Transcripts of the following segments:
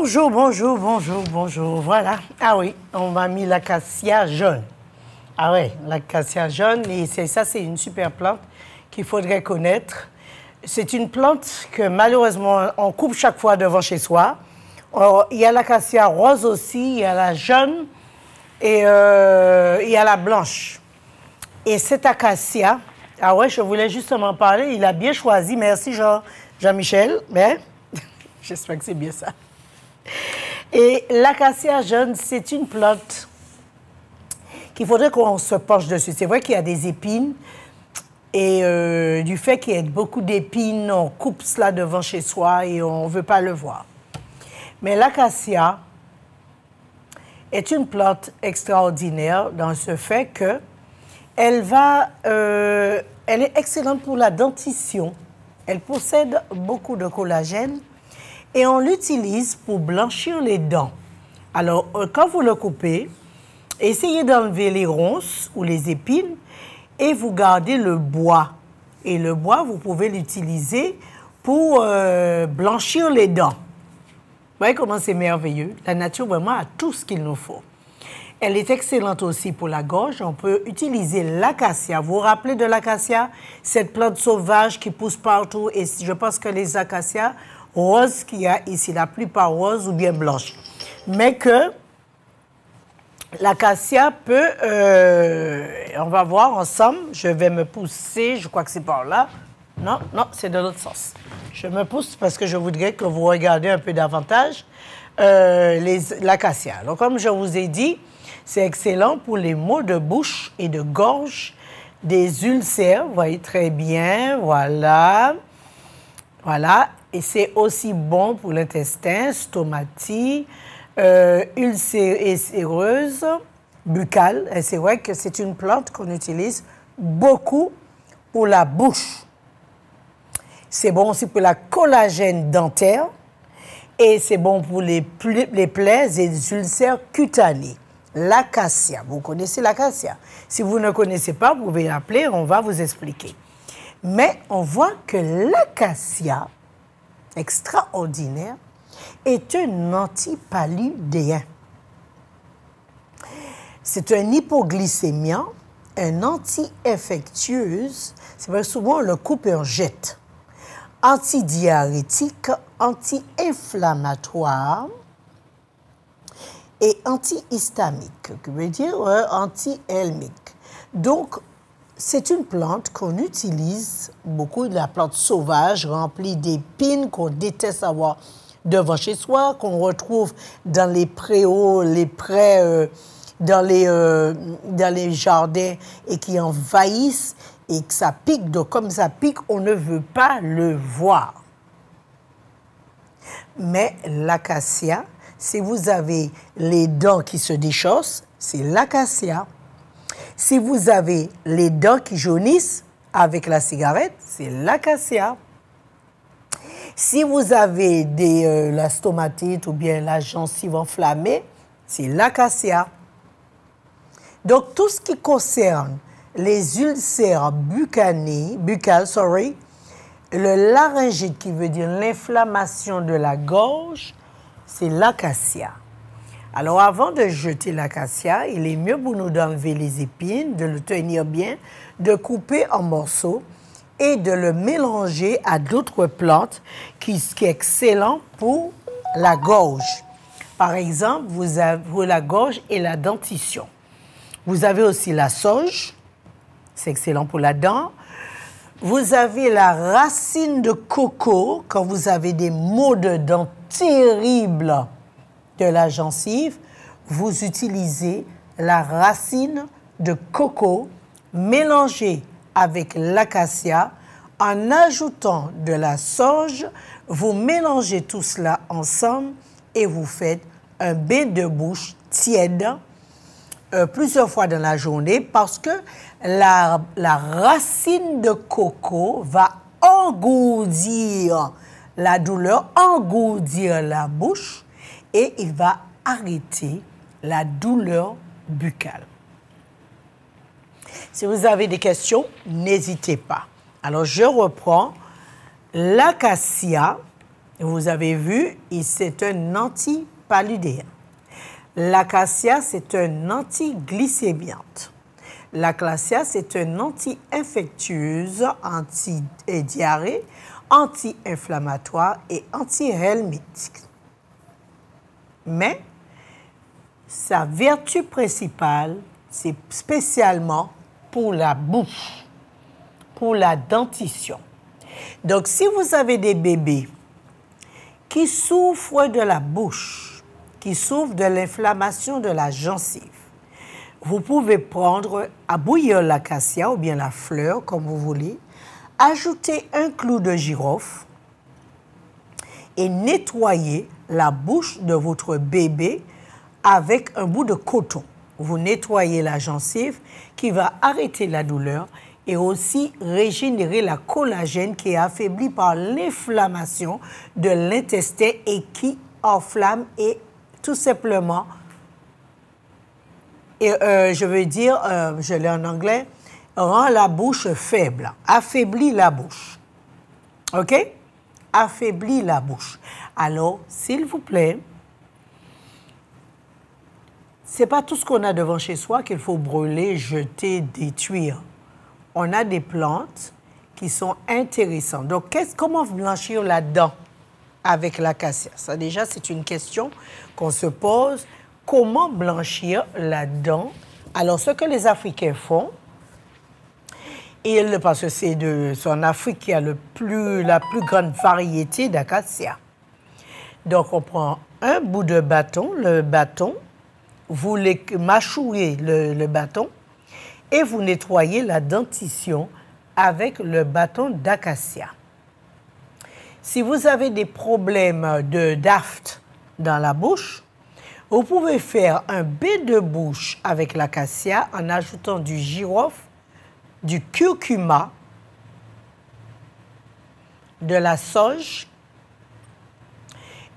Bonjour, bonjour, bonjour, bonjour. Voilà. Ah oui, on m'a mis l'acacia jaune. Ah oui, l'acacia jaune. Et ça, c'est une super plante qu'il faudrait connaître. C'est une plante que malheureusement, on coupe chaque fois devant chez soi. Il y a l'acacia rose aussi, il y a la jaune et il y a la blanche. Et cet acacia, ah ouais, je voulais justement parler, il a bien choisi. Merci Jean-Michel, mais j'espère que c'est bien ça. Et l'acacia jaune, c'est une plante qu'il faudrait qu'on se penche dessus. C'est vrai qu'il y a des épines et du fait qu'il y ait beaucoup d'épines, on coupe cela devant chez soi et on ne veut pas le voir. Mais l'acacia est une plante extraordinaire dans ce fait que elle est excellente pour la dentition. Elle possède beaucoup de collagène et on l'utilise pour blanchir les dents. Alors, quand vous le coupez, essayez d'enlever les ronces ou les épines et vous gardez le bois. Et le bois, vous pouvez l'utiliser pour blanchir les dents. Vous voyez comment c'est merveilleux? La nature vraiment a tout ce qu'il nous faut. Elle est excellente aussi pour la gorge. On peut utiliser l'acacia. Vous vous rappelez de l'acacia? Cette plante sauvage qui pousse partout. Et je pense que les acacias roses qu'il y a ici, la plupart roses ou bien blanches. Mais que l'acacia peut... on va voir ensemble. Je vais me pousser. Je crois que c'est par là. Non, non, c'est de l'autre sens. Je me pousse parce que je voudrais que vous regardiez un peu davantage l'acacia. Alors, comme je vous ai dit, c'est excellent pour les maux de bouche et de gorge, des ulcères, vous voyez très bien, voilà. Voilà, et c'est aussi bon pour l'intestin, stomatie, ulcéreuse, buccale. Et c'est vrai que c'est une plante qu'on utilise beaucoup pour la bouche. C'est bon aussi pour la collagène dentaire et c'est bon pour les plaies et les ulcères cutanés. L'acacia, vous connaissez l'acacia. Si vous ne connaissez pas, vous pouvez appeler, on va vous expliquer. Mais on voit que l'acacia, extraordinaire, est un antipaludéen. C'est un hypoglycémiant, un anti-infectieuse, c'est vrai souvent on le coupe et on jette. Antidiarrhétique, anti-inflammatoire et anti-histamique, qui veut dire anti-helmique. Donc, c'est une plante qu'on utilise beaucoup, de la plante sauvage remplie d'épines qu'on déteste avoir devant chez soi, qu'on retrouve dans les préaux, les prés, dans les jardins et qui envahissent et que ça pique. Donc, comme ça pique, on ne veut pas le voir. Mais l'acacia, si vous avez les dents qui se déchaussent, c'est l'acacia. Si vous avez les dents qui jaunissent avec la cigarette, c'est l'acacia. Si vous avez la stomatite ou bien la gencive enflammée, c'est l'acacia. Donc, tout ce qui concerne les ulcères buccales, le laryngite qui veut dire l'inflammation de la gorge, c'est l'acacia. Alors, avant de jeter l'acacia, il est mieux pour nous d'enlever les épines, de le tenir bien, de couper en morceaux et de le mélanger à d'autres plantes qui est excellent pour la gorge. Par exemple, vous avez la gorge et la dentition. Vous avez aussi la sauge, c'est excellent pour la dent. Vous avez la racine de coco, quand vous avez des maux de dents terribles de la gencive, vous utilisez la racine de coco mélangée avec l'acacia en ajoutant de la sauge. Vous mélangez tout cela ensemble et vous faites un bain de bouche tiède plusieurs fois dans la journée parce que la racine de coco va engourdir la douleur, engourdir la bouche et il va arrêter la douleur buccale. Si vous avez des questions, n'hésitez pas. Alors, je reprends l'acacia Vous avez vu, c'est un antipaludéen. L'acacia, c'est un antiglycémiante. L'acacia, c'est un anti-infectieuse, anti-diarrhée, anti-inflammatoire et anti-helminthique. Mais sa vertu principale, c'est spécialement pour la bouche, pour la dentition. Donc, si vous avez des bébés qui souffrent de la bouche, qui souffrent de l'inflammation de la gencive, vous pouvez prendre à bouillir l'acacia ou bien la fleur, comme vous voulez, ajouter un clou de girofle et nettoyer la bouche de votre bébé avec un bout de coton. Vous nettoyez la gencive qui va arrêter la douleur et aussi régénérer la collagène qui est affaiblie par l'inflammation de l'intestin et qui enflamme et tout simplement, je veux dire, je l'ai en anglais, rend la bouche faible, affaiblit la bouche. OK? Affaiblit la bouche. Alors, s'il vous plaît, ce n'est pas tout ce qu'on a devant chez soi qu'il faut brûler, jeter, détruire. On a des plantes qui sont intéressantes. Donc, comment blanchir la dent avec l'acacia? Ça, déjà, c'est une question qu'on se pose. Comment blanchir la dent? Alors, ce que les Africains font, parce que c'est en Afrique qu'il y a la plus grande variété d'acacia. Donc, on prend un bout de bâton, le bâton, vous mâchouillez le bâton et vous nettoyez la dentition avec le bâton d'acacia. Si vous avez des problèmes d'aphte dans la bouche, vous pouvez faire un bain de bouche avec l'acacia en ajoutant du girofle, du curcuma, de la sauge,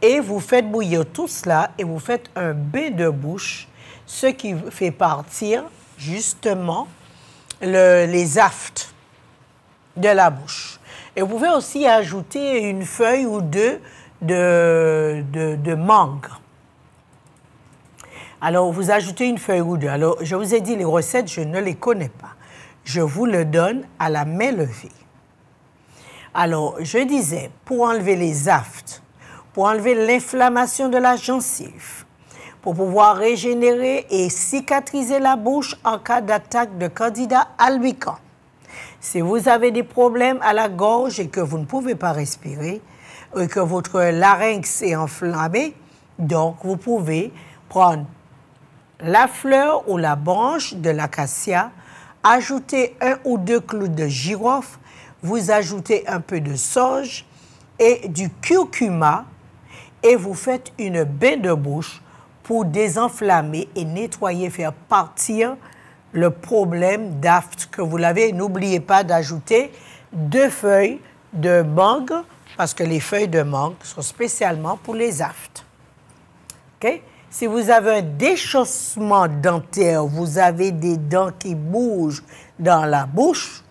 et vous faites bouillir tout cela et vous faites un bain de bouche, ce qui fait partir justement les aftes de la bouche. Et vous pouvez aussi ajouter une feuille ou deux de mangue. Alors, vous ajoutez une feuille ou deux. Alors, je vous ai dit, les recettes, je ne les connais pas. Je vous le donne à la main levée. Alors, je disais, pour enlever les aftes, pour enlever l'inflammation de la gencive, pour pouvoir régénérer et cicatriser la bouche en cas d'attaque de Candida albicans. Si vous avez des problèmes à la gorge et que vous ne pouvez pas respirer, et que votre larynx est enflammé, donc vous pouvez prendre la fleur ou la branche de l'acacia, ajouter un ou deux clous de girofle, vous ajoutez un peu de sauge et du curcuma et vous faites une bain de bouche pour désenflammer et nettoyer, faire partir le problème d'aphte que vous l'avez. N'oubliez pas d'ajouter 2 feuilles de mangue parce que les feuilles de mangue sont spécialement pour les aftes. OK? Si vous avez un déchaussement dentaire, vous avez des dents qui bougent dans la bouche,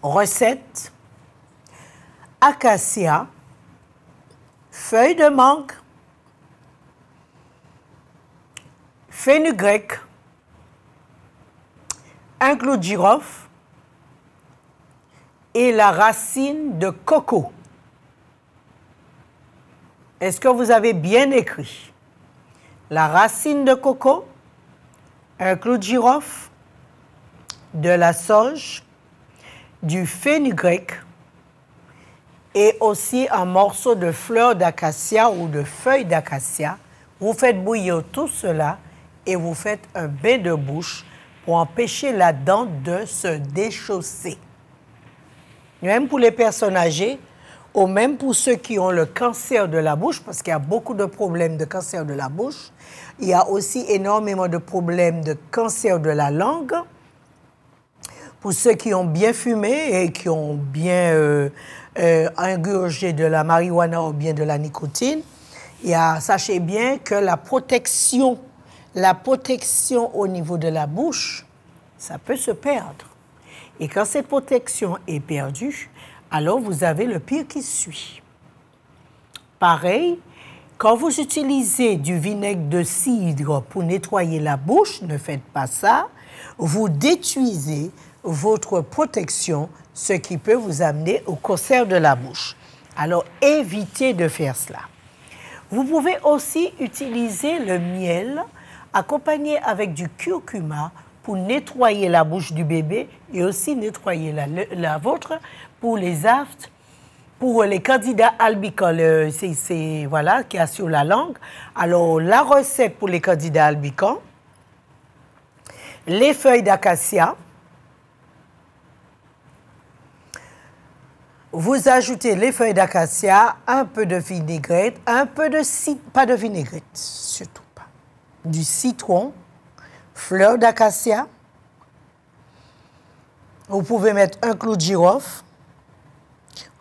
recette, acacia, feuilles de mangue, fenugrec, un clou de girofle et la racine de coco. Est-ce que vous avez bien écrit? La racine de coco, un clou de girofle, de la sauge, du fenugrec et aussi un morceau de fleur d'acacia ou de feuille d'acacia. Vous faites bouillir tout cela et vous faites un bain de bouche pour empêcher la dent de se déchausser. Même pour les personnes âgées, ou même pour ceux qui ont le cancer de la bouche, parce qu'il y a beaucoup de problèmes de cancer de la bouche, il y a aussi énormément de problèmes de cancer de la langue. Pour ceux qui ont bien fumé et qui ont bien ingurgé de la marijuana ou bien de la nicotine, sachez bien que la protection au niveau de la bouche, ça peut se perdre. Et quand cette protection est perdue, alors vous avez le pire qui suit. pareil, quand vous utilisez du vinaigre de cidre pour nettoyer la bouche, ne faites pas ça. Vous détruisez votre protection, ce qui peut vous amener au cancer de la bouche. Alors, évitez de faire cela. Vous pouvez aussi utiliser le miel accompagné avec du curcuma pour nettoyer la bouche du bébé et aussi nettoyer la vôtre pour les aftes, pour les candidats albicans, voilà, qui a sur la langue. Alors, la recette pour les candidats albicans, les feuilles d'acacia. Vous ajoutez les feuilles d'acacia, un peu de vinaigrette, pas de vinaigrette, surtout pas. Du citron, fleur d'acacia. Vous pouvez mettre un clou de girofle.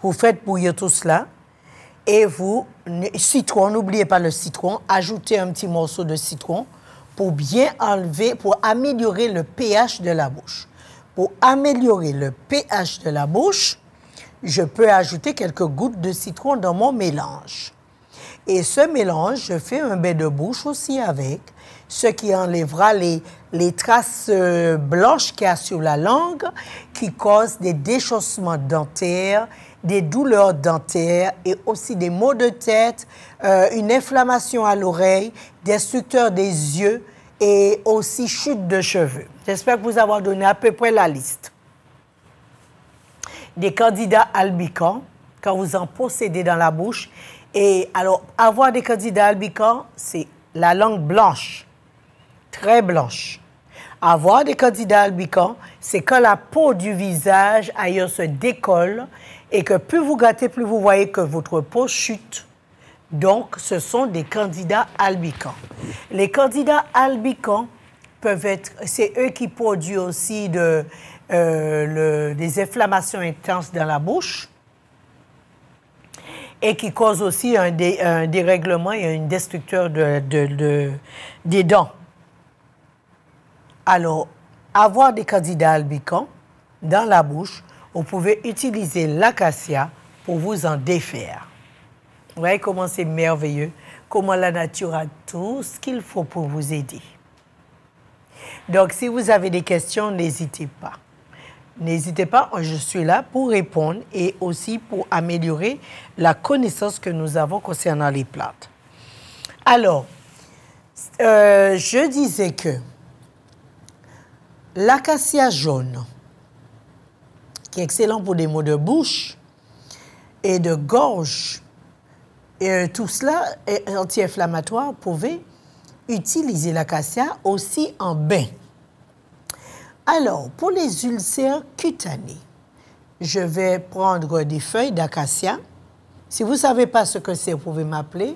Vous faites bouillir tout cela. Et citron, n'oubliez pas le citron. Ajoutez un petit morceau de citron pour bien enlever, pour améliorer le pH de la bouche. Pour améliorer le pH de la bouche, je peux ajouter quelques gouttes de citron dans mon mélange. Et ce mélange, je fais un bain de bouche aussi avec, ce qui enlèvera les traces blanches qu'il y a sur la langue, qui causent des déchaussements dentaires, des douleurs dentaires et aussi des maux de tête, une inflammation à l'oreille, destructeur des yeux et aussi chute de cheveux. J'espère vous avoir donné à peu près la liste des candidats albicans quand vous en possédez dans la bouche. Et alors, avoir des candidats albicans, c'est la langue blanche, très blanche. Avoir des candidats albicans, c'est quand la peau du visage ailleurs se décolle et que plus vous gâtez, plus vous voyez que votre peau chute. Donc, ce sont des candidats albicans. Les candidats albicans peuvent être, c'est eux qui produisent aussi des inflammations intenses dans la bouche et qui causent aussi un dérèglement et un destructeur des dents. Alors, avoir des candidats albicans dans la bouche, vous pouvez utiliser l'acacia pour vous en défaire. Vous voyez comment c'est merveilleux, comment la nature a tout ce qu'il faut pour vous aider. Donc, si vous avez des questions, n'hésitez pas. N'hésitez pas, je suis là pour répondre et aussi pour améliorer la connaissance que nous avons concernant les plantes. Alors, je disais que l'acacia jaune, qui est excellent pour des maux de bouche et de gorge, et tout cela est anti-inflammatoire, vous pouvez utiliser l'acacia aussi en bain. Alors, pour les ulcères cutanés, je vais prendre des feuilles d'acacia. Si vous ne savez pas ce que c'est, vous pouvez m'appeler,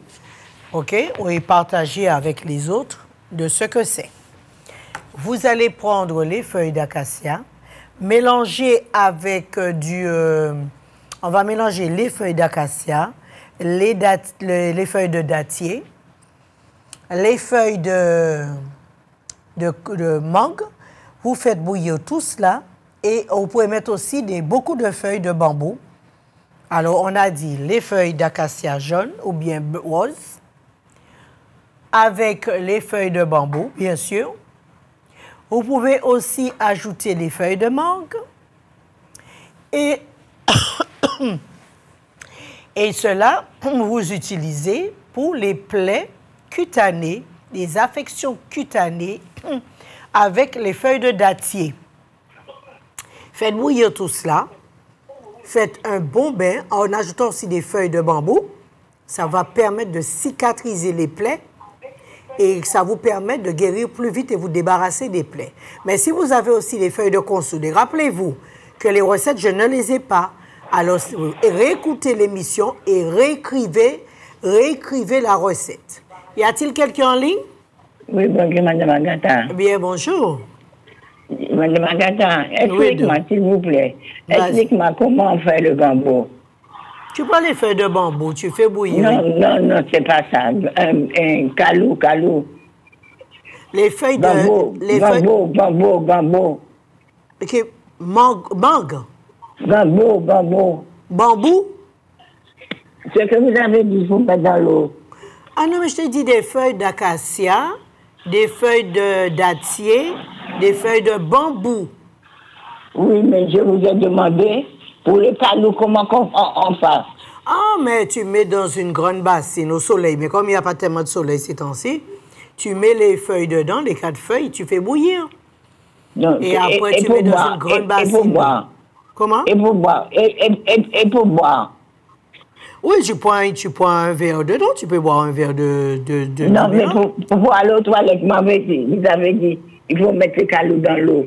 OK, ou partager avec les autres de ce que c'est. Vous allez prendre les feuilles d'acacia, mélanger avec on va mélanger les feuilles d'acacia, les feuilles de dattier, les feuilles de mangue. Vous faites bouillir tout cela et vous pouvez mettre aussi beaucoup de feuilles de bambou. Alors, on a dit les feuilles d'acacia jaune ou bien rose, avec les feuilles de bambou, bien sûr. Vous pouvez aussi ajouter les feuilles de mangue et cela, vous utilisez pour les plaies cutanées, les affections cutanées avec les feuilles de dattier. Faites bouillir tout cela. Faites un bon bain en ajoutant aussi des feuilles de bambou. Ça va permettre de cicatriser les plaies et ça vous permet de guérir plus vite et vous débarrasser des plaies. Mais si vous avez aussi les feuilles de consoude, rappelez-vous que les recettes, je ne les ai pas. Alors, réécoutez l'émission et réécrivez la recette. Y a-t-il quelqu'un en ligne? Oui, bonjour, Madame Agatha. Bien, bonjour. Madame Agatha, explique-moi, s'il vous plaît. Explique-moi comment faire le bambou. Tu prends les feuilles de bambou, tu fais bouillir. Non, c'est pas ça. Un calou. Les feuilles de... Bambou. OK, mangue. Bambou. Bambou? Ce que vous avez dit, vous mettez dans l'eau. Ah non, mais je te dis des feuilles d'acacia, des feuilles dattier, des feuilles de bambou. Oui, mais je vous ai demandé, pour les calous, comment on fait? Ah, mais tu mets dans une grande bassine au soleil. Mais comme il n'y a pas tellement de soleil ces temps-ci, tu mets les feuilles dedans, les 4 feuilles, tu fais bouillir. Non, et après, tu mets dans une grande bassine. Et pour boire. Comment? Et pour boire. Et pour boire. Oui, tu prends un verre dedans, tu peux boire un verre de non, mais pour aller aux toilettes, vous avez dit, il faut mettre les calous dans l'eau.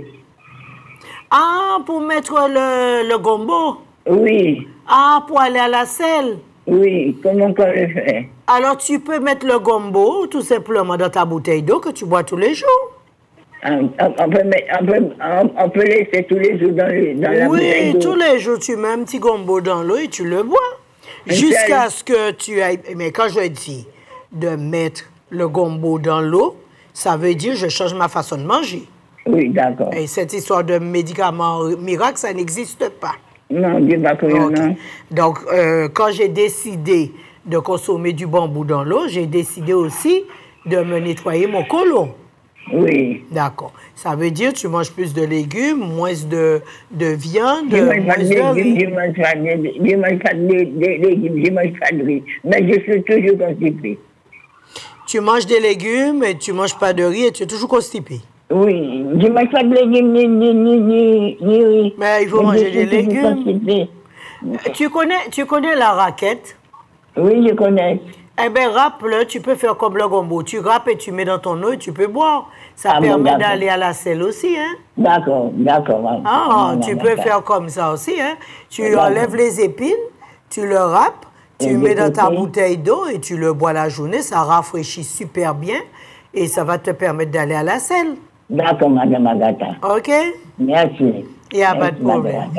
Ah, pour mettre le gombo? Oui. Ah, pour aller à la selle? Oui, comment on le fait? Alors, tu peux mettre le gombo tout simplement dans ta bouteille d'eau que tu bois tous les jours. On peut laisser tous les jours dans la bouteille d'eau. Oui, tous les jours, tu mets un petit gombo dans l'eau et tu le bois. Jusqu'à ce que tu ailles... Mais quand je dis de mettre le gombo dans l'eau, ça veut dire que je change ma façon de manger. Oui, d'accord. Et cette histoire de médicaments miracles, ça n'existe pas. Non, Dieu va pour non. Donc, quand j'ai décidé de consommer du bambou dans l'eau, j'ai décidé aussi de me nettoyer mon côlon. Oui. D'accord. Ça veut dire que tu manges plus de légumes, moins de viande, moins de riz. Je mange pas de légumes, je mange pas de riz. Mais je suis toujours constipée. Tu manges des légumes et tu manges pas de riz et tu es toujours constipé. Oui, je ne mange pas de légumes ni riz. Mais il faut manger des légumes. Tu connais la raquette? Oui, je connais. Eh bien, râpe-le, tu peux faire comme le gombo. Tu râpes et tu mets dans ton eau et tu peux boire. Ça permet d'aller à la selle aussi, hein? D'accord. Ah, tu peux faire comme ça aussi, hein? Tu enlèves les épines, tu le râpes, tu mets dans ta bouteille d'eau et tu le bois la journée. Ça rafraîchit super bien et ça va te permettre d'aller à la selle. D'accord, Madame Agatha. OK? Merci. Il n'y a pas de problème.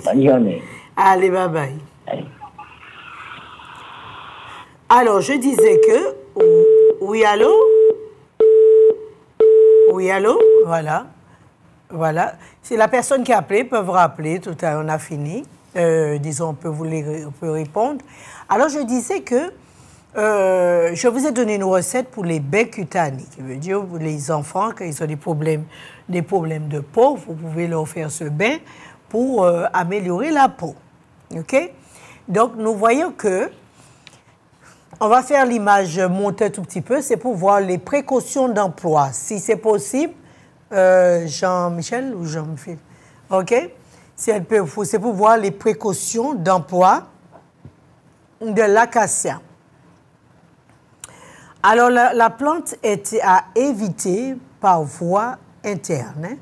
Bonne journée. Allez, bye-bye. Alors, je disais que... Oui, allô? Oui, allô? Voilà. Voilà. Si la personne qui a appelé peut rappeler, tout à l'heure, on a fini. Disons, on peut répondre. Alors, je disais que je vous ai donné une recette pour les bains cutanés, qui veut dire pour les enfants, quand ils ont des problèmes de peau, vous pouvez leur faire ce bain pour améliorer la peau. OK? Donc, nous voyons que on va faire l'image monter un tout petit peu, c'est pour voir les précautions d'emploi. Si c'est possible, Jean-Michel ou Jean-Michel, OK? C'est pour voir les précautions d'emploi de l'acacia. Alors, la plante est à éviter par voie interne.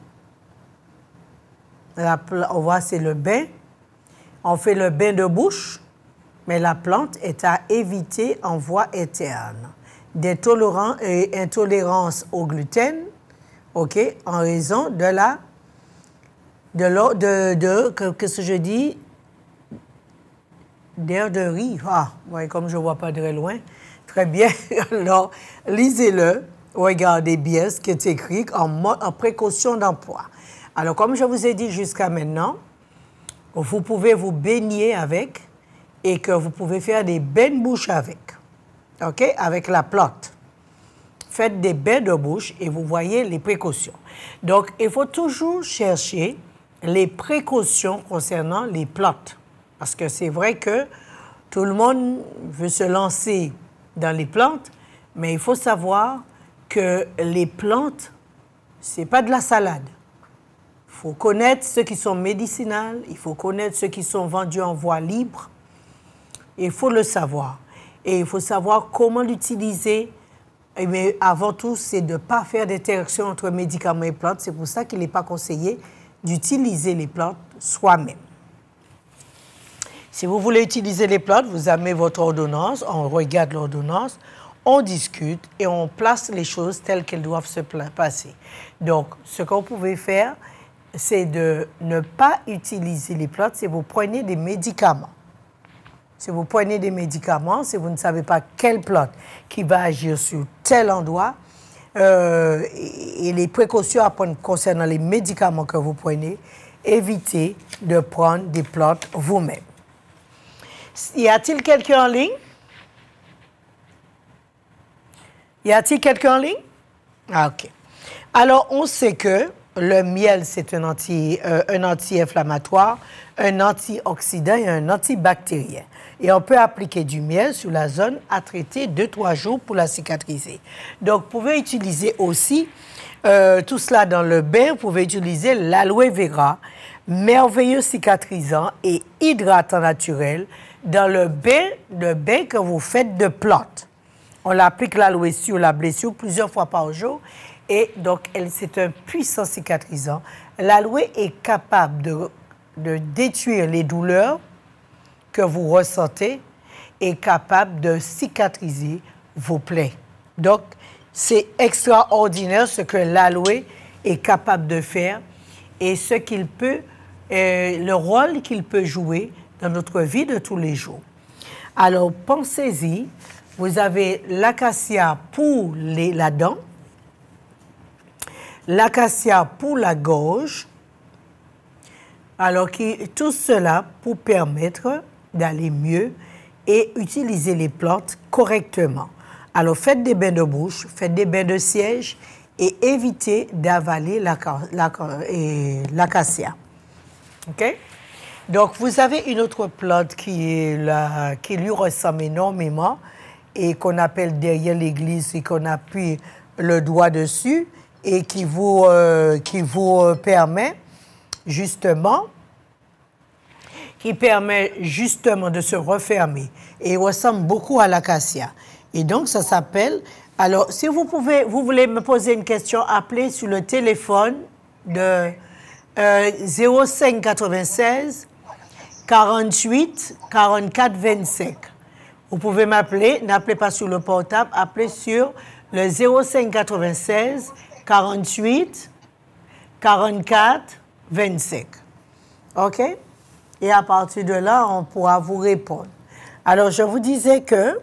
Hein? On voit, c'est le bain. On fait le bain de bouche. Mais la plante est à éviter en voie interne. Des intolérances au gluten, OK, en raison qu'est-ce que je dis? D'air de riz. Ah, ouais, comme je ne vois pas très loin. Très bien. Alors, lisez-le. Regardez bien ce qui est écrit en précaution d'emploi. Alors, comme je vous ai dit jusqu'à maintenant, vous pouvez vous baigner avec et que vous pouvez faire des bains de bouche avec, OK, avec la plante. Faites des bains de bouche et vous voyez les précautions. Donc, il faut toujours chercher les précautions concernant les plantes. Parce que c'est vrai que tout le monde veut se lancer dans les plantes, mais il faut savoir que les plantes, ce n'est pas de la salade. Il faut connaître ceux qui sont médicinales, il faut connaître ceux qui sont vendus en voie libre. Il faut le savoir. Et il faut savoir comment l'utiliser. Mais avant tout, c'est de ne pas faire d'interaction entre médicaments et plantes. C'est pour ça qu'il n'est pas conseillé d'utiliser les plantes soi-même. Si vous voulez utiliser les plantes, vous amenez votre ordonnance, on regarde l'ordonnance, on discute et on place les choses telles qu'elles doivent se passer. Donc, ce qu'on pouvait faire, c'est de ne pas utiliser les plantes si vous prenez des médicaments. Si vous prenez des médicaments, si vous ne savez pas quelle plante qui va agir sur tel endroit, et les précautions à prendre concernant les médicaments que vous prenez, évitez de prendre des plantes vous-même. Y a-t-il quelqu'un en ligne? Y a-t-il quelqu'un en ligne? Ah, OK. Alors, on sait que le miel, c'est un anti-inflammatoire, un antioxydant et un antibactérien. Et on peut appliquer du miel sur la zone à traiter 2-3 jours pour la cicatriser. Donc, vous pouvez utiliser aussi tout cela dans le bain. Vous pouvez utiliser l'aloe vera, merveilleux cicatrisant et hydratant naturel dans le bain que vous faites de plantes. On applique l'aloe sur la blessure plusieurs fois par jour et donc c'est un puissant cicatrisant. L'aloe est capable de détruire les douleurs que vous ressentez et capable de cicatriser vos plaies. Donc, c'est extraordinaire ce que l'aloe est capable de faire et ce qu'il peut, le rôle qu'il peut jouer dans notre vie de tous les jours. Alors, pensez-y, vous avez l'acacia pour la dent, l'acacia pour la gorge, alors tout cela pour permettre d'aller mieux et utiliser les plantes correctement. Alors, faites des bains de bouche, faites des bains de siège et évitez d'avaler l'acacia. OK? Donc, vous avez une autre plante qui lui ressemble énormément et qu'on appelle derrière l'église et qu'on appuie le doigt dessus et qui vous permet justement de se refermer et ressemble beaucoup à l'acacia. Et donc, ça s'appelle... Alors, si vous voulez me poser une question, appelez sur le téléphone de 05 96 48 44 25. Vous pouvez m'appeler, n'appelez pas sur le portable, appelez sur le 05 96 48 44 25. OK? Et à partir de là, on pourra vous répondre. Alors, je vous disais que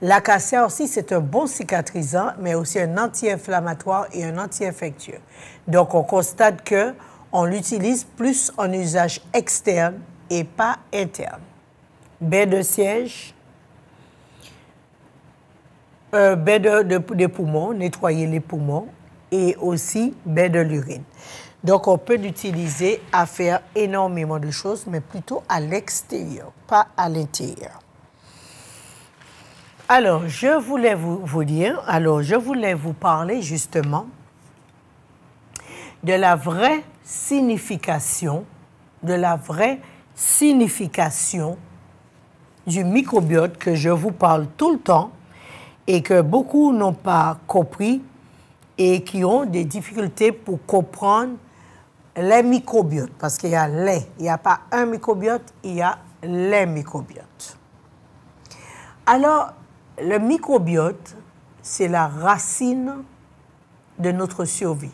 l'acacia aussi, c'est un bon cicatrisant, mais aussi un anti-inflammatoire et un anti-infectieux. Donc, on constate qu'on l'utilise plus en usage externe et pas interne. Bain de siège, bain de poumons, nettoyer les poumons, et aussi bain de l'urine. Donc, on peut l'utiliser à faire énormément de choses, mais plutôt à l'extérieur, pas à l'intérieur. Alors, je voulais vous parler justement de la vraie signification du microbiote que je vous parle tout le temps et que beaucoup n'ont pas compris et qui ont des difficultés pour comprendre les microbiotes, parce qu'il y a il n'y a pas un microbiote, il y a les microbiotes. Alors, le microbiote, c'est la racine de notre survie.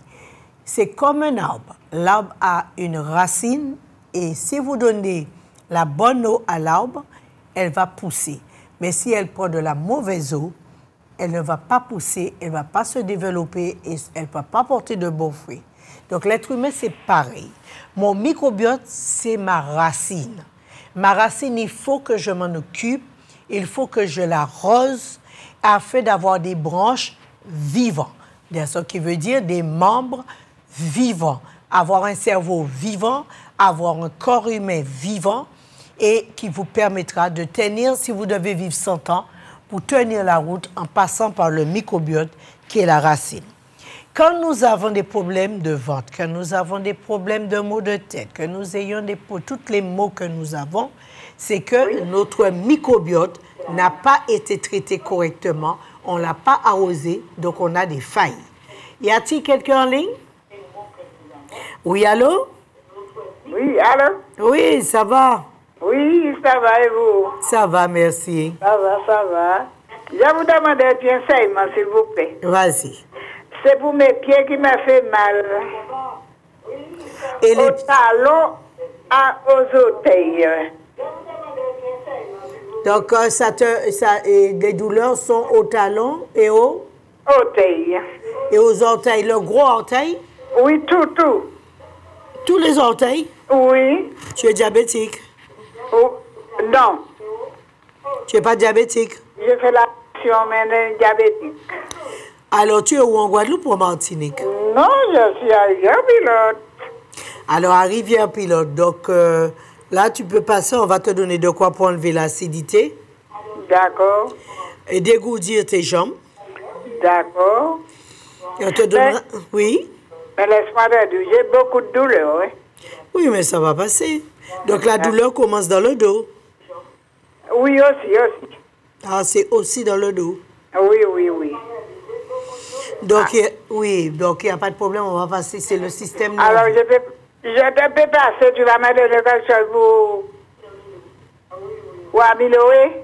C'est comme un arbre. L'arbre a une racine et si vous donnez la bonne eau à l'arbre, elle va pousser. Mais si elle prend de la mauvaise eau, elle ne va pas pousser, elle ne va pas se développer et elle ne va pas porter de bons fruits. Donc, l'être humain, c'est pareil. Mon microbiote, c'est ma racine. Ma racine, il faut que je m'en occupe, il faut que je l'arrose afin d'avoir des branches vivantes. Ce qui veut dire des membres vivants. Avoir un cerveau vivant, avoir un corps humain vivant et qui vous permettra de tenir, si vous devez vivre 100 ans, pour tenir la route en passant par le microbiote qui est la racine. Quand nous avons des problèmes de ventre, quand nous avons des problèmes de maux de tête, que nous ayons tous les maux que nous avons, c'est que notre microbiote n'a pas été traité correctement, on ne l'a pas arrosé, donc on a des failles. Y a-t-il quelqu'un en ligne? Oui, allô? Oui, allô? Oui, ça va? Oui, ça va et vous? Ça va, merci. Ça va, ça va. Je vous demande un petit enseignement, s'il vous plaît. Vas-y. C'est pour mes pieds qui m'a fait mal. Et aux talons aux orteils. Donc, les douleurs sont aux talons et aux orteils. Et aux orteils. Le gros orteil? Oui, tout. Tous les orteils? Oui. Tu es diabétique? Oh, non. Tu n'es pas diabétique? Je fais la mais diabétique. Alors, tu es où en Guadeloupe ou en Martinique? Non, je suis à Rivière-Pilote. Alors, à Rivière-Pilote. Donc, là, tu peux passer. On va te donner de quoi pour enlever l'acidité. D'accord. Et dégourdir tes jambes. D'accord. Et on te donnera... Oui? Mais laisse-moi te dire, j'ai beaucoup de douleur, oui. Oui, mais ça va passer. Donc, la douleur commence dans le dos. Oui, aussi. Ah, c'est aussi dans le dos. Oui. Donc, oui, donc il n'y a pas de problème, on va passer, c'est le système nerveux. Alors, je te peux passer, tu vas me donner quelque chose pour améliorer?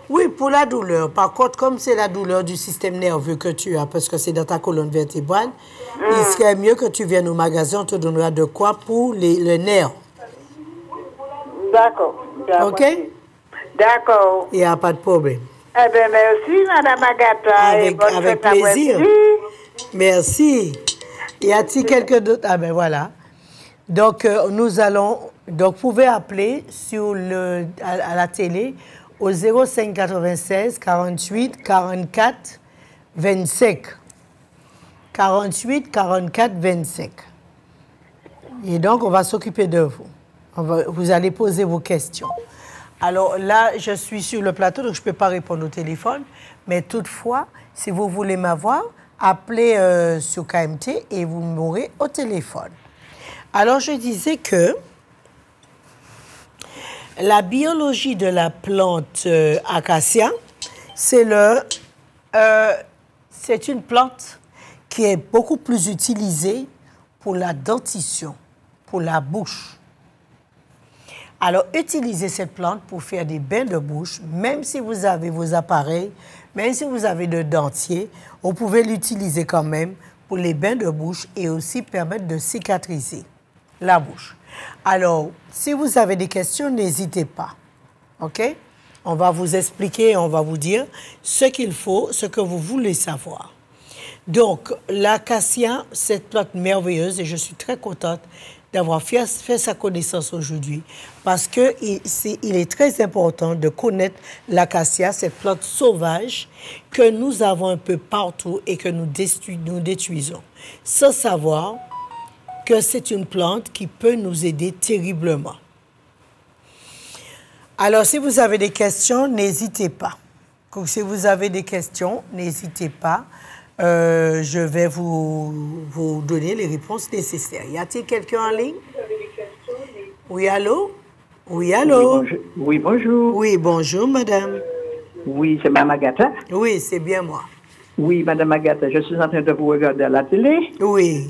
Oui, pour la douleur. Par contre, comme c'est la douleur du système nerveux que tu as, parce que c'est dans ta colonne vertébrale, il serait mieux que tu viennes au magasin, on te donnera de quoi pour le nerf. D'accord. OK? D'accord. Il n'y a pas de problème. Eh bien, merci, Madame Agatha. Avec plaisir. Merci. Y a-t-il quelqu'un d'autre? Ah ben voilà. Donc, nous allons... Donc, vous pouvez appeler à la télé au 05 96 48 44 25. 48 44 25. Et donc, on va s'occuper de vous. Vous allez poser vos questions. Alors là, je suis sur le plateau, donc je ne peux pas répondre au téléphone. Mais toutefois, si vous voulez m'avoir, appelez sur KMT et vous m'aurez au téléphone. Alors, je disais que la biologie de la plante acacia, c'est une plante qui est beaucoup plus utilisée pour la dentition, pour la bouche. Alors, utilisez cette plante pour faire des bains de bouche, même si vous avez vos appareils, même si vous avez de dentiers, vous pouvez l'utiliser quand même pour les bains de bouche et aussi permettre de cicatriser la bouche. Alors, si vous avez des questions, n'hésitez pas. OK? On va vous expliquer, on va vous dire ce qu'il faut, ce que vous voulez savoir. Donc, l'acacia, cette plante merveilleuse, et je suis très contente d'avoir fait sa connaissance aujourd'hui, parce qu'il est très important de connaître l'acacia, cette plante sauvage que nous avons un peu partout et que nous détruisons, sans savoir que c'est une plante qui peut nous aider terriblement. Alors, si vous avez des questions, n'hésitez pas. Si vous avez des questions, n'hésitez pas. Je vais vous donner les réponses nécessaires. Y a-t-il quelqu'un en ligne? Oui, allô? Oui, allô? Oui, bonjour. Oui, bonjour, madame. Oui, c'est Mme Agatha? Oui, c'est bien moi. Oui, Mme Agatha, je suis en train de vous regarder à la télé. Oui.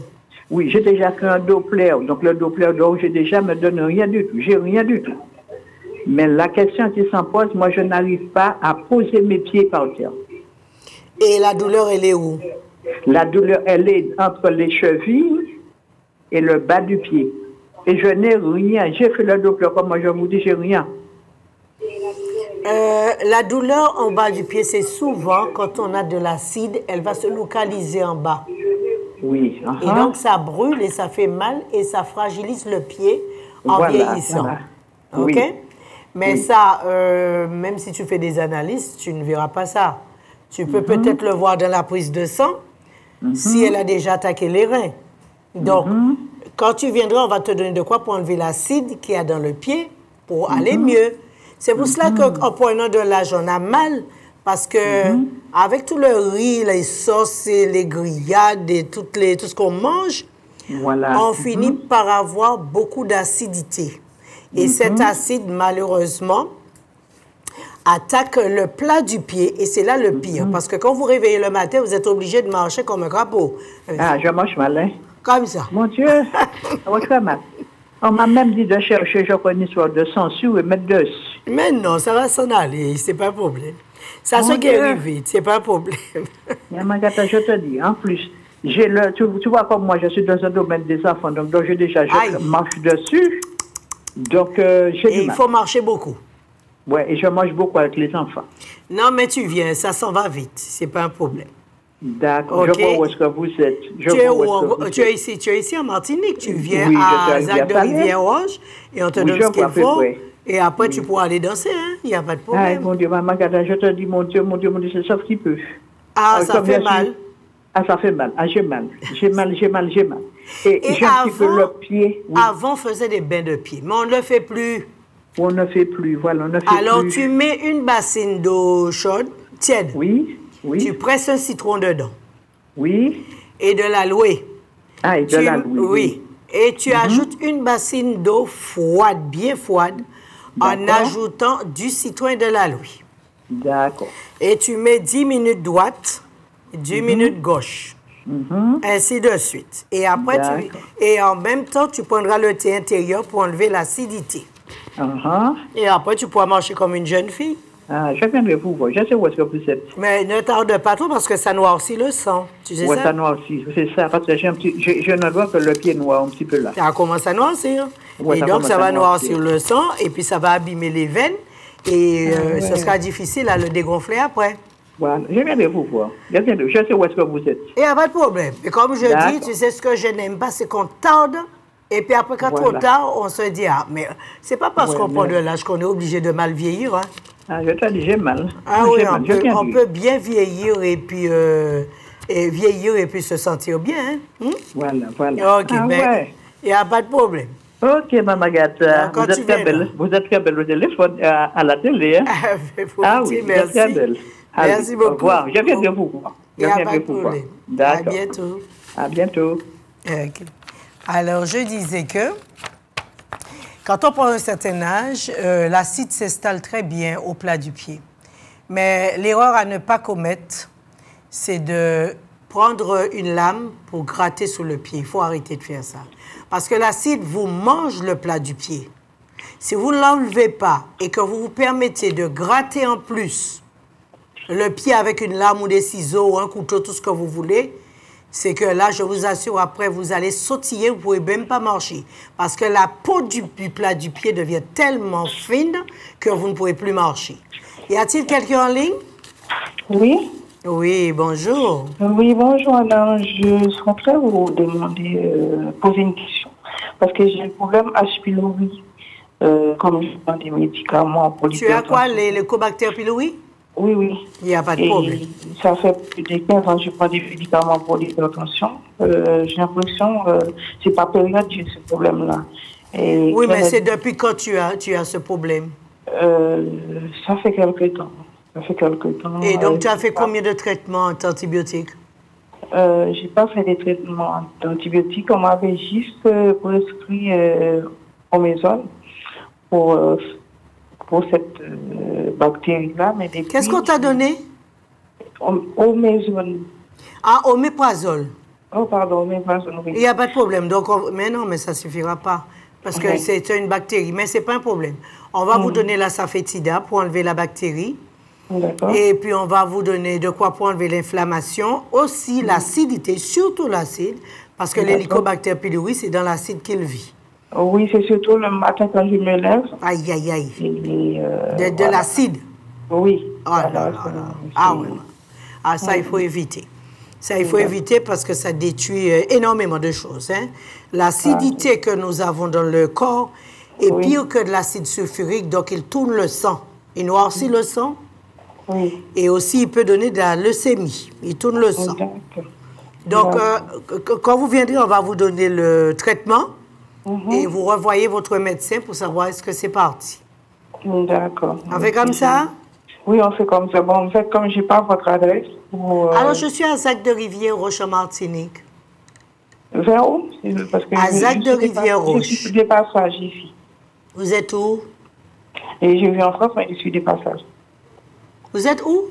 Oui, j'ai déjà fait un Doppler. Donc, le Doppler, donc, j'ai déjà me donne rien du tout. J'ai rien du tout. Mais la question qui s'en pose, moi, je n'arrive pas à poser mes pieds par terre. Et la douleur, elle est où? La douleur, elle est entre les chevilles et le bas du pied. Et je n'ai rien. J'ai fait le Doppler, comme moi je vous dis, j'ai rien. La douleur en bas du pied, c'est souvent quand on a de l'acide, elle va se localiser en bas. Oui. Et donc, ça brûle et ça fait mal et ça fragilise le pied en vieillissant. Voilà. OK? Oui. Mais ça, même si tu fais des analyses, tu ne verras pas ça. Tu peux peut-être le voir dans la prise de sang si elle a déjà attaqué les reins. Donc, quand tu viendras, on va te donner de quoi pour enlever l'acide qu'il y a dans le pied pour aller mieux. C'est pour cela qu'en prenant de l'âge, on a mal. Parce que avec tout le riz, les sauces, et les grillades et tout ce qu'on mange, on finit par avoir beaucoup d'acidité. Et cet acide, malheureusement, attaque le plat du pied. Et c'est là le pire. Parce que quand vous réveillez le matin, vous êtes obligé de marcher comme un crapaud. Ah, je mange mal, hein? Comme ça. Mon Dieu, ça va très mal. On m'a même dit de chercher, je connais une histoire de censure et mettre dessus. Mais non, ça va s'en aller, c'est pas un problème. Ça se guérit vite, c'est pas un problème. Agatha, je te dis, en plus, tu vois comme moi, je suis dans un domaine des enfants, donc je marche dessus. Donc, j'ai du mal. Il faut marcher beaucoup. Oui, et je mange beaucoup avec les enfants. Non, mais tu viens, ça s'en va vite, c'est pas un problème. D'accord. Okay. Je vois où est-ce que vous êtes. Tu es ici en Martinique. Tu viens à Zac de Rivière-Rouge et on te donne ce qu'il faut. Et après, tu pourras aller danser. Il n'y a pas de problème. Ah, mon Dieu, maman, je te dis, mon Dieu, c'est ça qui peut. Ah, ça fait mal. Ah, ça fait mal. Ah, j'ai mal. Et j'ai un petit peu le pied. Oui. Avant, on faisait des bains de pied, mais on ne le fait plus. On ne fait plus, voilà, on ne fait plus. Alors, tu mets une bassine d'eau chaude, tiède. Oui. Tu presses un citron dedans. Oui. Et de l'aloe. Ah, et de l'aloe. Oui. Et tu ajoutes une bassine d'eau froide, bien froide, en ajoutant du citron et de l'aloe. D'accord. Et tu mets 10 minutes droite, 10 minutes gauche. Ainsi de suite. Et après, et en même temps, tu prendras le thé intérieur pour enlever l'acidité. Et après, tu pourras marcher comme une jeune fille. Ah, je viendrai vous voir. Je sais où est-ce que vous êtes. Mais ne tarde pas trop parce que ça noircit le sang. Tu sais ça? Ça noircit. C'est ça. Parce que je ne vois que le pied noir un petit peu là. Ça commence à noircir. Et donc, ça va noircir le sang et puis ça va abîmer les veines. Et ce sera difficile à le dégonfler après. Voilà. Je viendrai vous voir. Je sais où est-ce que vous êtes. Il n'y a pas de problème. Et comme je dis, tu sais ce que je n'aime pas, c'est qu'on tarde. Et puis après, quand trop tard, on se dit, ah, mais c'est pas parce qu'on prend de l'âge qu'on est obligé de mal vieillir. Hein. Ah, je te dis, j'ai mal. Ah oui, on peut bien vieillir et puis se sentir bien. Hein? Voilà. OK, il n'y a pas de problème. OK, Maman Gata, vous êtes très belle. Vous êtes très belle au téléphone, à la télé. Hein? Oui, merci. Vous êtes très belle. Merci beaucoup. Au revoir. Je viens de vous voir. Il n'y a pas de problème. À bientôt. À bientôt. OK. Alors, je disais que quand on prend un certain âge, l'acide s'installe très bien au plat du pied. Mais l'erreur à ne pas commettre, c'est de prendre une lame pour gratter sous le pied. Il faut arrêter de faire ça. Parce que l'acide vous mange le plat du pied. Si vous ne l'enlevez pas et que vous vous permettez de gratter en plus le pied avec une lame ou des ciseaux ou un couteau, tout ce que vous voulez, c'est que là, je vous assure, après, vous allez sautiller, vous ne pouvez même pas marcher. Parce que la peau du plat du pied devient tellement fine que vous ne pouvez plus marcher. Y a-t-il quelqu'un en ligne? Oui. Oui, bonjour. Oui, bonjour, madame. Je souhaiterais vous demander, poser une question. Parce que j'ai un problème H. pylori. Comme je prends des médicaments pour l'hypertension. Tu as quoi, le Helicobacter pylori? Oui. Il n'y a pas de problème. Ça fait plus de 15 ans que je prends des médicaments pour l'hypertension. J'ai l'impression que c'est pas périodique, ce problème-là. Oui, mais c'est depuis quand tu as ce problème? Ça fait quelque temps. Et donc, tu as fait combien de traitements antibiotiques? J'ai pas fait des traitements antibiotiques. On m'avait juste prescrit omésol pour cette bactérie-là. Qu'est-ce qu'on t'a donné? Omésol. Ah, oméprazole. Oh, pardon, oméprazole, oui. Il n'y a pas de problème. Donc, mais non, mais ça ne suffira pas. Parce que c'est une bactérie. Mais ce n'est pas un problème. On va vous donner la safétida pour enlever la bactérie. D'accord. Et puis, on va vous donner de quoi pour enlever l'inflammation. Aussi, l'acidité, surtout l'acide. Parce que l'Helicobacter pylori, c'est dans l'acide qu'il vit. Oui, c'est surtout le matin quand je me lève. Aïe. De l'acide? Oui. Ça, il faut éviter. Ça, il faut éviter parce que ça détruit énormément de choses. Hein? L'acidité que nous avons dans le corps est pire que de l'acide sulfurique, donc il tourne le sang. Il noircit le sang. Oui. Et aussi, il peut donner de la leucémie. Il tourne le sang. Donc, quand vous viendrez, on va vous donner le traitement. Et vous revoyez votre médecin pour savoir est-ce que c'est parti. D'accord. On fait comme ça? Oui, on fait comme ça. Bon, en fait, comme je n'ai pas votre adresse... Alors, je suis à Zac de Rivière-Rouge, en Martinique. Vers où? À Zac de Rivière-Rouge. Je suis des passages ici. Vous êtes où? Et je vis en France, mais je suis des passages. Vous êtes où?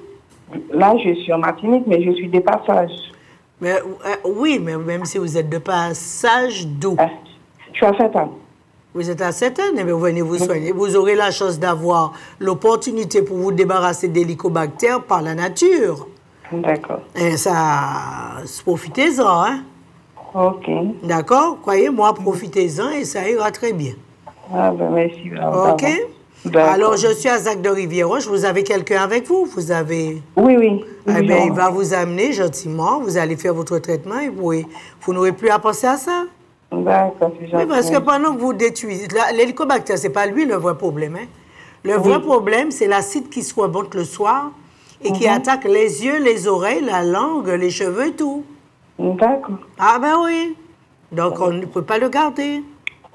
Là, je suis en Martinique, mais je suis des passages. Mais, oui, mais même si vous êtes de passage, d'où? Je suis à Sainte-Anne. Vous êtes à Sainte-Anne, mais vous venez vous soigner. Vous aurez la chance d'avoir l'opportunité pour vous débarrasser d'hélicobactères par la nature. D'accord. Et ça, profitez-en, hein? OK. D'accord? Croyez-moi, profitez-en et ça ira très bien. Ah ben merci. OK? Alors, je suis à Zac de Rivière-Roche. Vous avez quelqu'un avec vous? Vous avez... Oui. Eh bien, il va vous amener gentiment. Vous allez faire votre traitement et vous n'aurez plus à penser à ça. D'accord, c'est gentil. Oui, parce que pendant que vous détruisez... L'hélicobactère, ce n'est pas lui le vrai problème. Hein? Le vrai problème, c'est l'acide qui se remonte le soir et qui attaque les yeux, les oreilles, la langue, les cheveux, tout. D'accord. Ah ben oui. Donc, on ne peut pas le garder.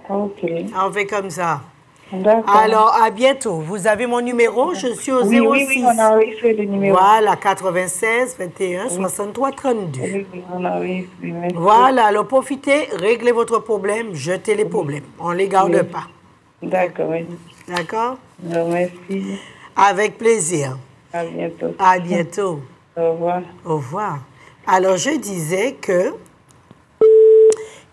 OK. On fait comme ça. D'accord. Alors, à bientôt. Vous avez mon numéro? Je suis au 06. Oui, on a reçu le numéro. Voilà, 96 21 63 32. Oui, on a reçu. Voilà, alors profitez, réglez votre problème, jetez les problèmes. On ne les garde pas. D'accord, oui. D'accord? Merci. Avec plaisir. À bientôt. À bientôt. Au revoir. Au revoir. Alors, je disais que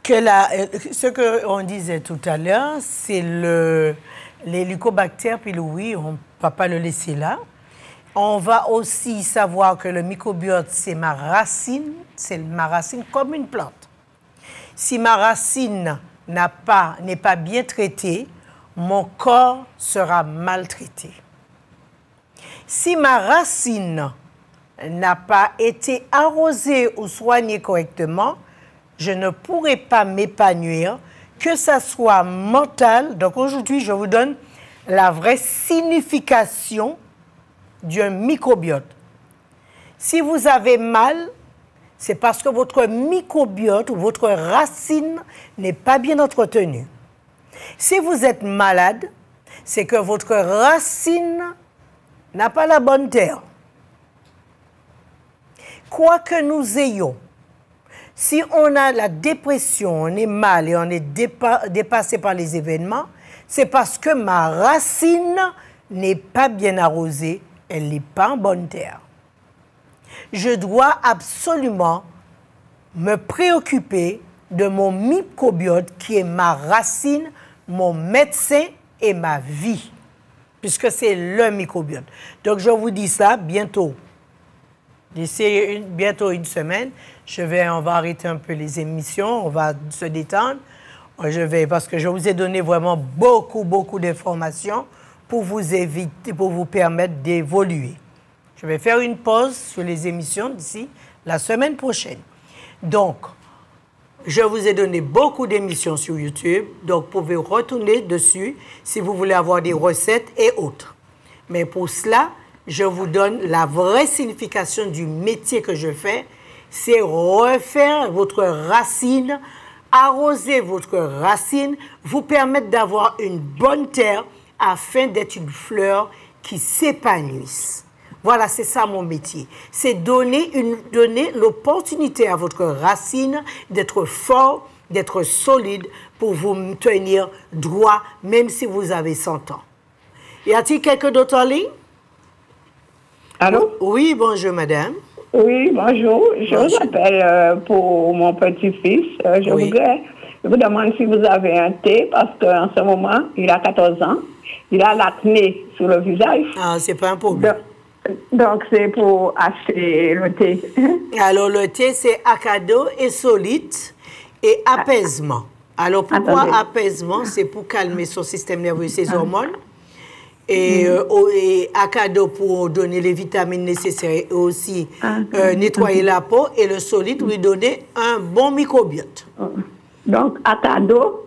ce qu'on disait tout à l'heure, c'est l'hélicobactère pylori, on ne va pas le laisser là. On va aussi savoir que le microbiote, c'est ma racine comme une plante. Si ma racine n'est pas bien traitée, mon corps sera maltraité. Si ma racine n'a pas été arrosée ou soignée correctement, je ne pourrai pas m'épanouir, que ça soit mental. Donc aujourd'hui, je vous donne la vraie signification d'un microbiote. Si vous avez mal, c'est parce que votre microbiote ou votre racine n'est pas bien entretenue. Si vous êtes malade, c'est que votre racine n'a pas la bonne terre. Quoi que nous ayons, si on a la dépression, on est mal et on est dépassé par les événements, c'est parce que ma racine n'est pas bien arrosée, elle n'est pas en bonne terre. Je dois absolument me préoccuper de mon microbiote qui est ma racine, mon médecin et ma vie, puisque c'est le microbiote. Donc, je vous dis ça bientôt. D'ici bientôt une semaine, on va arrêter un peu les émissions, on va se détendre. Parce que je vous ai donné vraiment beaucoup d'informations pour vous permettre d'évoluer. Je vais faire une pause sur les émissions d'ici la semaine prochaine. Donc, je vous ai donné beaucoup d'émissions sur YouTube, donc vous pouvez retourner dessus si vous voulez avoir des recettes et autres. Mais pour cela, je vous donne la vraie signification du métier que je fais, c'est refaire votre racine, arroser votre racine, vous permettre d'avoir une bonne terre afin d'être une fleur qui s'épanouisse. Voilà, c'est ça mon métier. C'est donner l'opportunité à votre racine d'être fort, d'être solide pour vous tenir droit, même si vous avez 100 ans. Y a-t-il quelqu'un d'autre en ligne? Allô? Oui, bonjour madame. Oui, bonjour. Je vous appelle pour mon petit-fils. Je vous demande si vous avez un thé, parce qu'en ce moment, il a 14 ans. Il a l'acné sur le visage. Ah, c'est pas un problème. Donc, c'est pour acheter le thé. Alors, le thé, c'est Acado et Solite et apaisement. Alors, pourquoi apaisement? C'est pour calmer son système nerveux, ses hormones. Et Acado pour donner les vitamines nécessaires et aussi nettoyer la peau. Et le Solite lui donner un bon microbiote. Donc, Acado?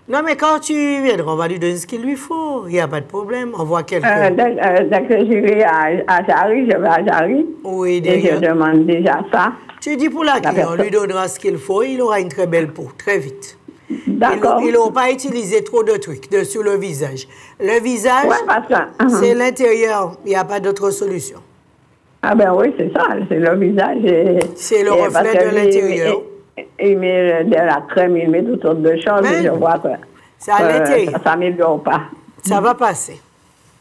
Non, mais quand tu viendras, on va lui donner ce qu'il lui faut. Il n'y a pas de problème. On voit quelqu'un. Dès que j'irai à Jarry, je vais à Jarry. Oui, et je demande déjà ça. Tu dis pour laquelle on lui donnera ce qu'il faut. Il aura une très belle peau, très vite. D'accord. Ils n'ont pas utilisé trop de trucs sur le visage. Le visage, c'est l'intérieur. Il n'y a pas d'autre solution. Ah ben oui, c'est ça. C'est le visage. C'est le reflet de l'intérieur. Il met de la crème, il met toutes sortes de choses. Et je vois que c'est à l'intérieur. Ça ne s'améliore pas. Ça va passer.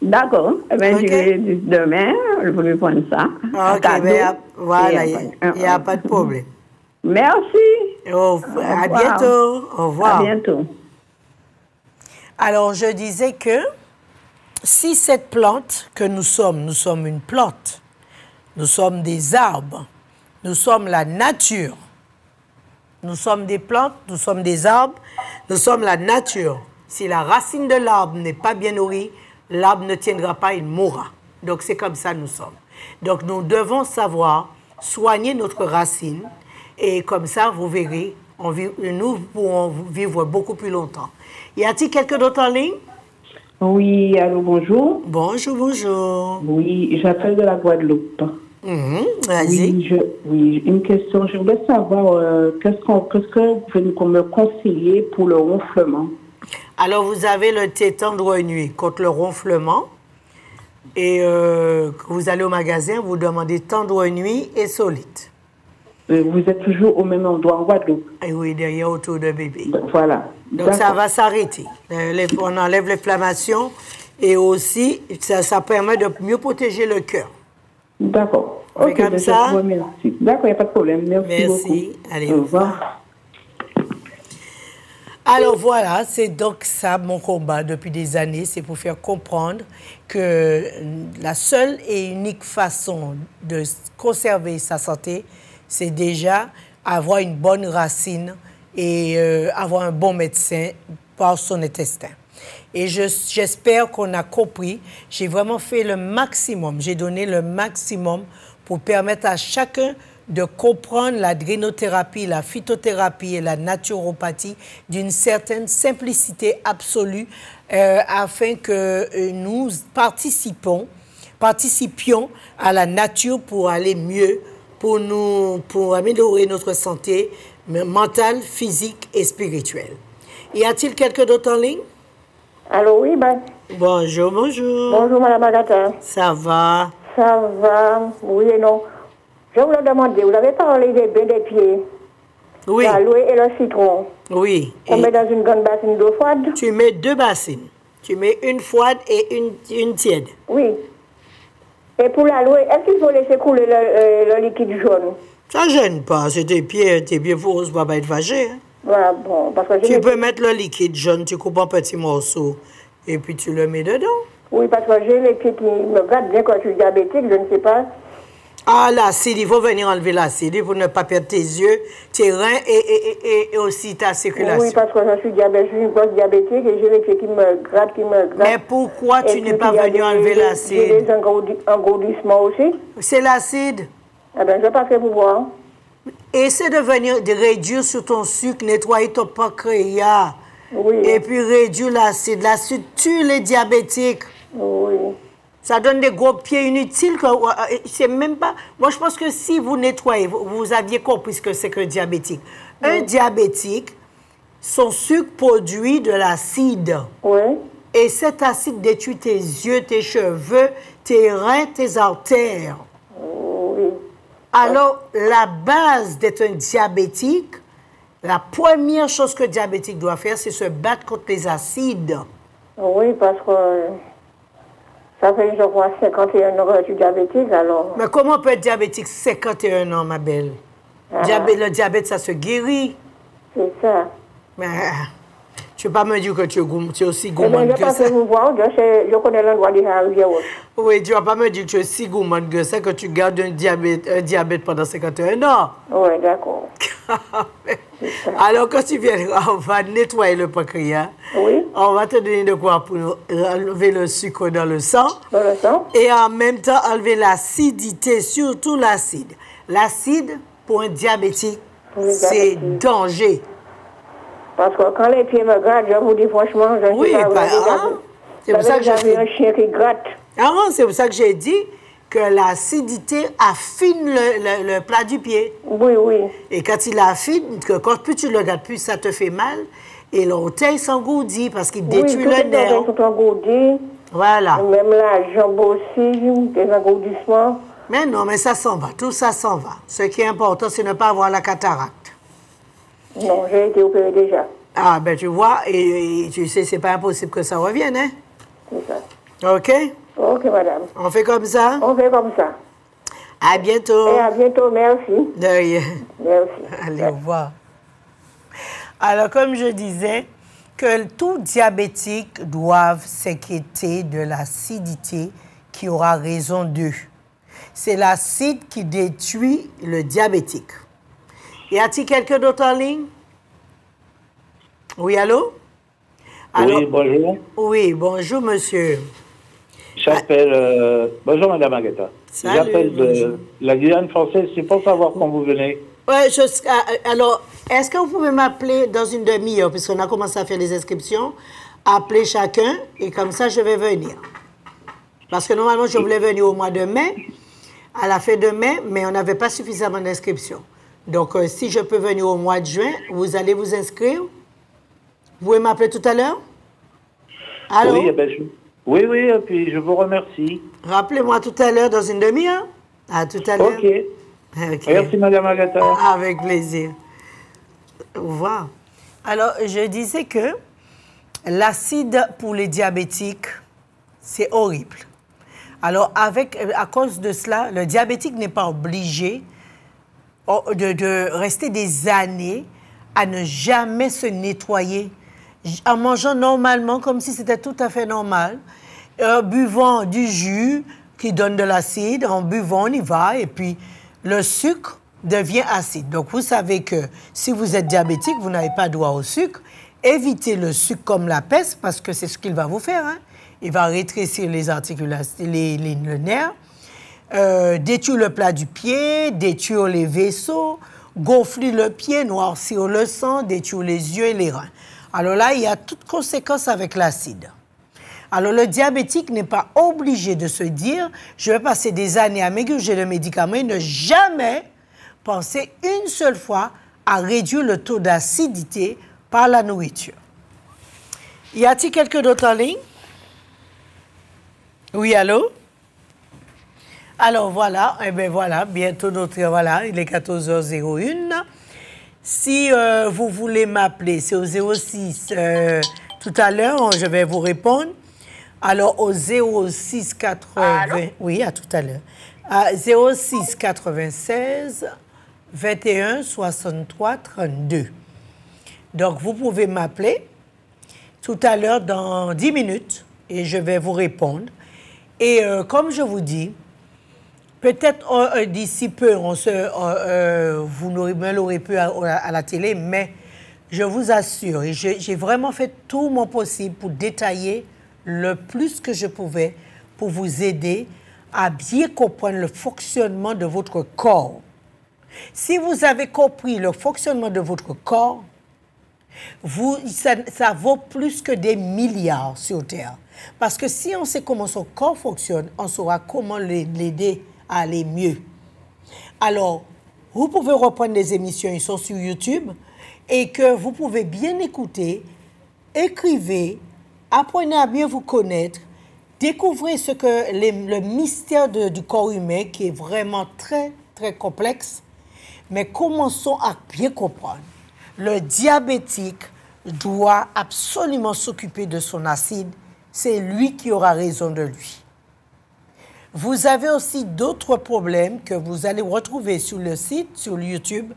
D'accord. Eh bien, je vais demain, je vais lui prendre ça. OK, voilà, il n'y a pas de problème. Merci. À bientôt. Au revoir. À bientôt. Alors, je disais que si cette plante que nous sommes une plante, nous sommes des arbres, nous sommes la nature, nous sommes des plantes, nous sommes des arbres, nous sommes la nature. Si la racine de l'arbre n'est pas bien nourrie, l'arbre ne tiendra pas, il mourra. Donc, c'est comme ça nous sommes. Donc, nous devons savoir soigner notre racine et comme ça, vous verrez, nous pourrons vivre beaucoup plus longtemps. Y a-t-il quelqu'un d'autre en ligne? Oui, allô, bonjour. Bonjour, bonjour. Oui, j'appelle de la Guadeloupe. Vas-y. Oui, une question. Je voulais savoir qu'est-ce que vous pouvez me conseiller pour le ronflement? Alors, vous avez le thé tendre nuit contre le ronflement. Et vous allez au magasin, vous demandez tendre nuit et solide. Vous êtes toujours au même endroit en Guadeloupe? Et oui, derrière autour de bébé. Voilà. Donc, ça va s'arrêter. On enlève l'inflammation et aussi, ça permet de mieux protéger le cœur. D'accord. Ok, comme ça? Merci. D'accord, il n'y a pas de problème. Merci beaucoup. Merci. Allez, au revoir. Alors voilà, c'est donc ça mon combat depuis des années, c'est pour faire comprendre que la seule et unique façon de conserver sa santé, c'est déjà avoir une bonne racine et avoir un bon médecin par son intestin. Et j'espère qu'on a compris. J'ai vraiment fait le maximum. J'ai donné le maximum pour permettre à chacun de comprendre la drénothérapie, la phytothérapie et la naturopathie d'une certaine simplicité absolue afin que nous participions à la nature pour aller mieux, pour améliorer notre santé mentale, physique et spirituelle. Y a-t-il quelqu'un d'autre en ligne? Allô, oui, ben. Bonjour, bonjour. Bonjour, Madame Agatha. Ça va? Ça va, oui et non. Je voulais demander, vous avez parlé des bains des pieds. Oui. L'aloe et le citron. Oui. On met dans une grande bassine d'eau froide? Tu mets 2 bassines. Tu mets une froide et une tiède. Oui. Et pour l'aloe, est-ce qu'il faut laisser couler le liquide jaune? Ça ne gêne pas. C'est tes pieds pour ne pas être fâché. Hein? Voilà, bon, parce que tu peux mettre le liquide jaune, tu coupes en petits morceaux et puis tu le mets dedans. Oui, parce que j'ai les pieds qui me grattent bien quand je suis diabétique, je ne sais pas. Ah, l'acide, il faut venir enlever l'acide pour ne pas perdre tes yeux, tes reins et aussi ta circulation. Oui, parce que je suis une grosse diabétique et j'ai les pieds qui me grattent, Mais pourquoi tu n'es pas venu enlever l'acide? J'ai des engourdissements aussi. C'est l'acide. Eh bien, je passerai pour voir. Essaie de réduire sur ton sucre, nettoyer ton pancréas. Oui. Et puis réduire l'acide. L'acide tue les diabétiques. Oui. Ça donne des gros pieds inutiles. C'est même pas... Moi, je pense que si vous nettoyez, vous aviez compris ce que c'est qu'un diabétique. Oui. Un diabétique, son sucre produit de l'acide. Oui. Et cet acide détruit tes yeux, tes cheveux, tes reins, tes artères. Oui. Alors, la base d'être un diabétique, la première chose que le diabétique doit faire, c'est se battre contre les acides. Oui, parce que ça fait, je crois, 51 ans que je suis diabétique, alors... Mais comment on peut être diabétique 51 ans, ma belle? Le diabète, ça se guérit. C'est ça. Mais tu ne peux pas me dire que tu es aussi gourmande que ça. Je vous voir, je connais l'endroit de la rivière. Oui, tu ne vas pas me dire que tu es si gourmande que ça, que tu gardes un diabète pendant 51 ans. Oui, d'accord. Alors, quand tu viendras, on va nettoyer le pancréas. Oui. On va te donner de quoi pour enlever le sucre dans le sang. Dans le sang. Et en même temps, enlever l'acidité, surtout l'acide. L'acide, pour un diabétique, c'est danger. Parce que quand les pieds me grattent, je vous dis franchement, je ne sais pas. C'est pour ça que j'ai un chien qui gratte. Ah non, c'est pour ça que j'ai dit que l'acidité affine le plat du pied. Oui, oui. Et quand il affine, quand plus tu le regardes, plus ça te fait mal. Et l'orteil s'engourdit parce qu'il détruit le nerf. Oui, tout engourdi. Voilà. Même la jambe aussi, des engourdissements. Mais non, mais ça s'en va. Tout ça s'en va. Ce qui est important, c'est ne pas avoir la cataracte. Non, j'ai été opérée déjà. Ah, ben tu vois, et tu sais, c'est pas impossible que ça revienne, hein? C'est ça. OK? OK, madame. On fait comme ça? On fait comme ça. À bientôt. Et à bientôt, merci. De rien. Merci. Allez, au revoir. Alors, comme je disais, que tout diabétique doit s'inquiéter de l'acidité qui aura raison d'eux. C'est l'acide qui détruit le diabétique. Y a-t-il quelqu'un d'autre en ligne? Oui, allô? Oui, bonjour. Oui, bonjour, monsieur. J'appelle... bonjour, Madame Agatha. J'appelle de la Guyane française. C'est pour savoir quand vous venez. Ouais, alors, est-ce que vous pouvez m'appeler dans une demi-heure, puisqu'on a commencé à faire les inscriptions, appeler chacun, et comme ça, je vais venir. Parce que normalement, je voulais venir au mois de mai, à la fin de mai, mais on n'avait pas suffisamment d'inscriptions. Donc, si je peux venir au mois de juin, vous allez vous inscrire. Vous pouvez m'appeler tout à l'heure? Allô? Oui, oui, et puis je vous remercie. Rappelez-moi tout à l'heure dans une demi-heure. À tout à l'heure. OK. Merci, Madame Agatha. Avec plaisir. Au revoir. Alors, je disais que l'acide pour les diabétiques, c'est horrible. Alors, à cause de cela, le diabétique n'est pas obligé de rester des années à ne jamais se nettoyer, en mangeant normalement, comme si c'était tout à fait normal, buvant du jus qui donne de l'acide, en buvant, on y va, et puis le sucre devient acide. Donc, vous savez que si vous êtes diabétique, vous n'avez pas droit au sucre. Évitez le sucre comme la peste, parce que c'est ce qu'il va vous faire. Hein? Il va rétrécir les articulations, le nerf, détruire le plat du pied, détruire les vaisseaux, gonfler le pied, noircir le sang, détruire les yeux et les reins. Alors là, il y a toutes conséquences avec l'acide. Alors, le diabétique n'est pas obligé de se dire « je vais passer des années à m'égorger de médicaments » et ne jamais penser une seule fois à réduire le taux d'acidité par la nourriture. Y a-t-il quelqu'un d'autre en ligne? Oui, allô? Alors, voilà, eh bien voilà, bientôt voilà, il est 14h01. Si vous voulez m'appeler, c'est au 06, tout à l'heure, je vais vous répondre. Alors, au 06 80... Oui, à tout à l'heure. 06 96 21 63 32. Donc, vous pouvez m'appeler tout à l'heure dans 10 minutes et je vais vous répondre. Et comme je vous dis, peut-être d'ici peu, vous me l'aurez pu à la télé, mais je vous assure, et j'ai vraiment fait tout mon possible pour détailler le plus que je pouvais pour vous aider à bien comprendre le fonctionnement de votre corps. Si vous avez compris le fonctionnement de votre corps, ça vaut plus que des milliards sur Terre. Parce que si on sait comment son corps fonctionne, on saura comment l'aider à aller mieux. Alors, vous pouvez reprendre les émissions, ils sont sur YouTube, et que vous pouvez bien écouter, écrivez, apprenez à bien vous connaître, découvrez le mystère du corps humain qui est vraiment très, très complexe, mais commençons à bien comprendre. Le diabétique doit absolument s'occuper de son acide, c'est lui qui aura raison de lui. Vous avez aussi d'autres problèmes que vous allez retrouver sur le site, sur YouTube,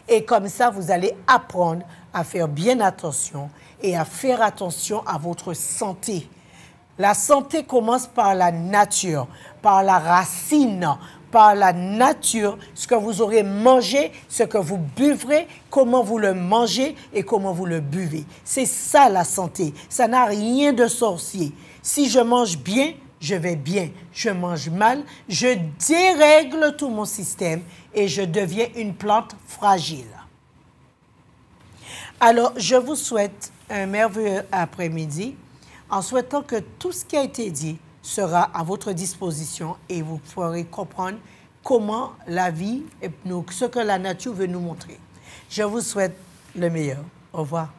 et comme ça, vous allez apprendre à faire bien attention et à faire attention à votre santé. La santé commence par la nature, par la racine, par la nature, ce que vous aurez mangé, ce que vous buvrez, comment vous le mangez et comment vous le buvez. C'est ça la santé. Ça n'a rien de sorcier. Si je mange bien, je vais bien. Je mange mal, je dérègle tout mon système et je deviens une plante fragile. Alors, je vous souhaite un merveilleux après-midi en souhaitant que tout ce qui a été dit sera à votre disposition et vous pourrez comprendre comment la vie, ce que la nature veut nous montrer. Je vous souhaite le meilleur. Au revoir.